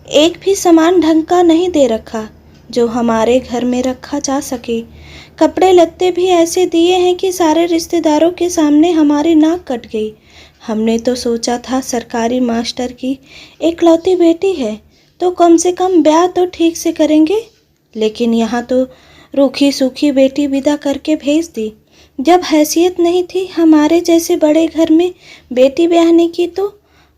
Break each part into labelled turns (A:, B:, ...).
A: एक भी सामान ढंग का नहीं दे रखा जो हमारे घर में रखा जा सके। कपड़े लत्ते भी ऐसे दिए हैं कि सारे रिश्तेदारों के सामने हमारी नाक कट गई। हमने तो सोचा था सरकारी मास्टर की एकलौती बेटी है तो कम से कम ब्याह तो ठीक से करेंगे, लेकिन यहाँ तो रूखी सूखी बेटी विदा करके भेज दी। जब हैसियत नहीं थी हमारे जैसे बड़े घर में बेटी ब्याहने की, तो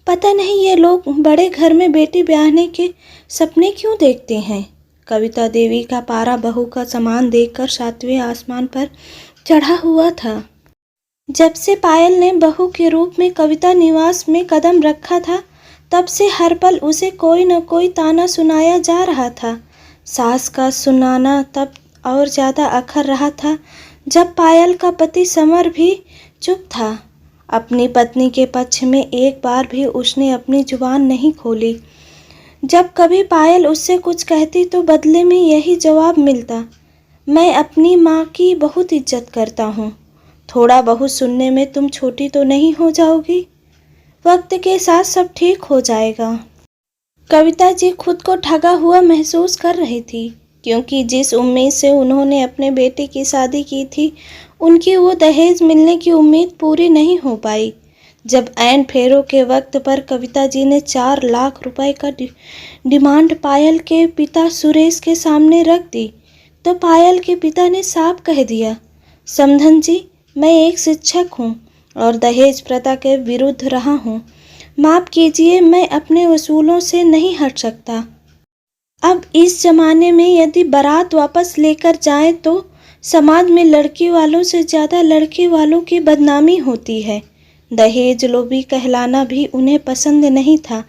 A: पता नहीं ये लोग बड़े घर में बेटी ब्याहने के सपने क्यों देखते हैं। कविता देवी का पारा बहू का सामान देखकर सातवें आसमान पर चढ़ा हुआ था। जब से पायल ने बहू के रूप में कविता निवास में कदम रखा था, तब से हर पल उसे कोई न कोई ताना सुनाया जा रहा था। सास का सुनाना तब और ज़्यादा अखर रहा था जब पायल का पति समर भी चुप था। अपनी पत्नी के पक्ष में एक बार भी उसने अपनी जुबान नहीं खोली। जब कभी पायल उससे कुछ कहती तो बदले में यही जवाब मिलता, मैं अपनी माँ की बहुत इज्जत करता हूँ, थोड़ा बहुत सुनने में तुम छोटी तो नहीं हो जाओगी, वक्त के साथ सब ठीक हो जाएगा। कविता जी खुद को ठगा हुआ महसूस कर रही थी, क्योंकि जिस उम्मीद से उन्होंने अपने बेटे की शादी की थी, उनकी वो दहेज मिलने की उम्मीद पूरी नहीं हो पाई। जब ऐन फेरों के वक्त पर कविता जी ने 4 लाख रुपए का डिमांड पायल के पिता सुरेश के सामने रख दी, तो पायल के पिता ने साफ कह दिया, समधन जी, मैं एक शिक्षक हूँ और दहेज प्रथा के विरुद्ध रहा हूँ। माफ़ कीजिए, मैं अपने उसूलों से नहीं हट सकता। अब इस जमाने में यदि बारात वापस लेकर जाएं तो समाज में लड़की वालों से ज़्यादा लड़के वालों की बदनामी होती है। दहेज लोभी कहलाना भी उन्हें पसंद नहीं था,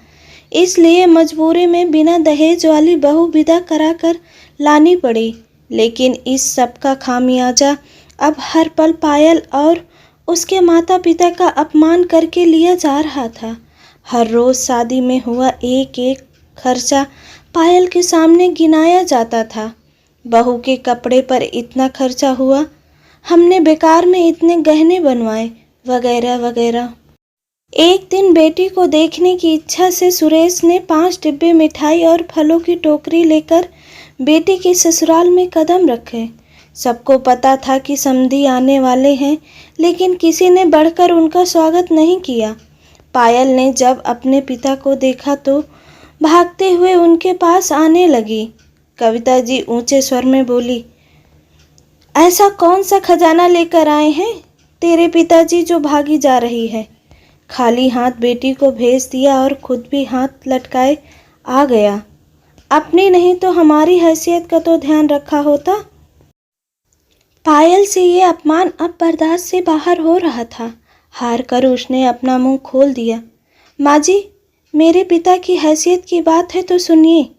A: इसलिए मजबूरी में बिना दहेज वाली बहू विदा कराकर लानी पड़ी। लेकिन इस सब का खामियाजा अब हर पल पायल और उसके माता पिता का अपमान करके लिया जा रहा था। हर रोज़ शादी में हुआ एक एक खर्चा पायल के सामने गिनाया जाता था। बहू के कपड़े पर इतना खर्चा हुआ, हमने बेकार में इतने गहने बनवाए, वगैरह वगैरह। एक दिन बेटी को देखने की इच्छा से सुरेश ने 5 डिब्बे मिठाई और फलों की टोकरी लेकर बेटी के ससुराल में कदम रखे। सबको पता था कि समधी आने वाले हैं, लेकिन किसी ने बढ़कर उनका स्वागत नहीं किया। पायल ने जब अपने पिता को देखा तो भागते हुए उनके पास आने लगी। कविता जी ऊंचे स्वर में बोली, ऐसा कौन सा खजाना लेकर आए हैं तेरे पिताजी जो भागी जा रही है। खाली हाथ बेटी को भेज दिया और खुद भी हाथ लटकाए आ गया। अपनी नहीं तो हमारी हैसियत का तो ध्यान रखा होता। पायल से ये अपमान अब बर्दाश्त से बाहर हो रहा था। हार कर उसने अपना मुंह खोल दिया। माँ जी, मेरे पिता की हैसियत की बात है तो सुनिए।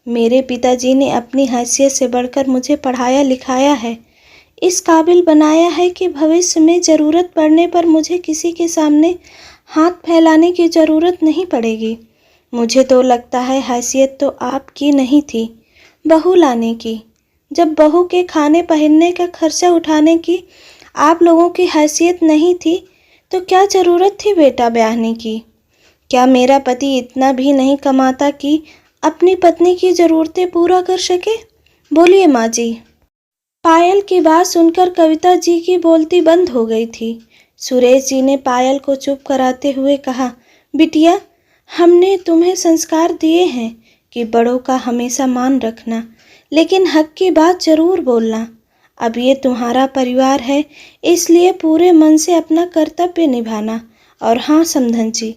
A: मेरे पिताजी ने अपनी हैसियत से बढ़कर मुझे पढ़ाया लिखाया है, इस काबिल बनाया है कि भविष्य में ज़रूरत पड़ने पर मुझे किसी के सामने हाथ फैलाने की ज़रूरत नहीं पड़ेगी। मुझे तो लगता है हैसियत तो आपकी नहीं थी बहू लाने की। जब बहू के खाने पहनने का खर्चा उठाने की आप लोगों की हैसियत नहीं थी, तो क्या ज़रूरत थी बेटा ब्याहने की। क्या मेरा पति इतना भी नहीं कमाता कि अपनी पत्नी की ज़रूरतें पूरा कर सके। बोलिए माँ जी। पायल की बात सुनकर कविता जी की बोलती बंद हो गई थी। सुरेश जी ने पायल को चुप कराते हुए कहा, बिटिया, हमने तुम्हें संस्कार दिए हैं कि बड़ों का हमेशा मान रखना, लेकिन हक की बात ज़रूर बोलना। अब ये तुम्हारा परिवार है, इसलिए पूरे मन से अपना कर्तव्य निभाना। और हाँ समधन जी,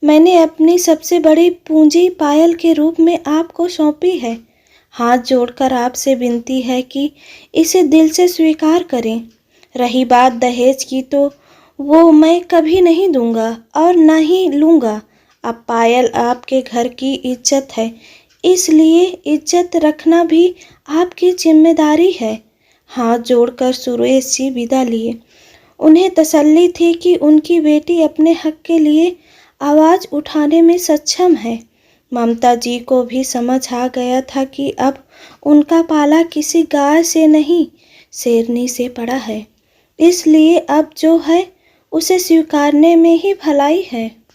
A: मैंने अपनी सबसे बड़ी पूंजी पायल के रूप में आपको सौंपी है। हाथ जोड़कर आपसे विनती है कि इसे दिल से स्वीकार करें। रही बात दहेज की, तो वो मैं कभी नहीं दूंगा और ना ही लूँगा। अब पायल आपके घर की इज्जत है, इसलिए इज्जत रखना भी आपकी जिम्मेदारी है। हाथ जोड़कर सुरेश जी विदा लिए। उन्हें तसल्ली थी कि उनकी बेटी अपने हक के लिए आवाज़ उठाने में सक्षम है। ममता जी को भी समझ आ गया था कि अब उनका पाला किसी गाय से नहीं, शेरनी से पड़ा है, इसलिए अब जो है उसे स्वीकारने में ही भलाई है।